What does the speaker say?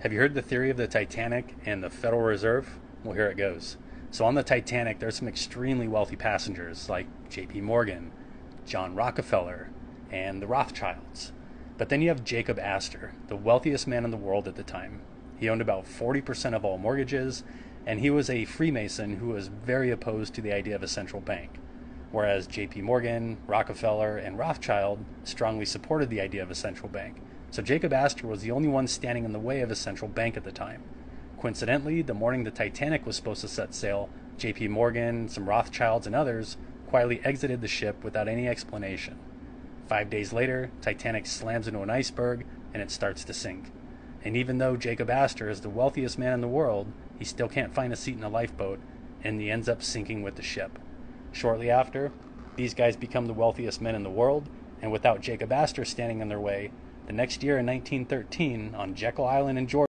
Have you heard the theory of the Titanic and the Federal Reserve? Well, here it goes. So on the Titanic, there's some extremely wealthy passengers like J.P. Morgan, John Rockefeller, and the Rothschilds. But then you have Jacob Astor, the wealthiest man in the world at the time. He owned about 40% of all mortgages, and he was a Freemason who was very opposed to the idea of a central bank. Whereas J.P. Morgan, Rockefeller, and Rothschild strongly supported the idea of a central bank. So Jacob Astor was the only one standing in the way of a central bank at the time. Coincidentally, the morning the Titanic was supposed to set sail, J.P. Morgan, some Rothschilds, and others quietly exited the ship without any explanation. 5 days later, Titanic slams into an iceberg and it starts to sink. And even though Jacob Astor is the wealthiest man in the world, he still can't find a seat in a lifeboat, and he ends up sinking with the ship. Shortly after, these guys become the wealthiest men in the world, and without Jacob Astor standing in their way, the next year in 1913, on Jekyll Island in Georgia,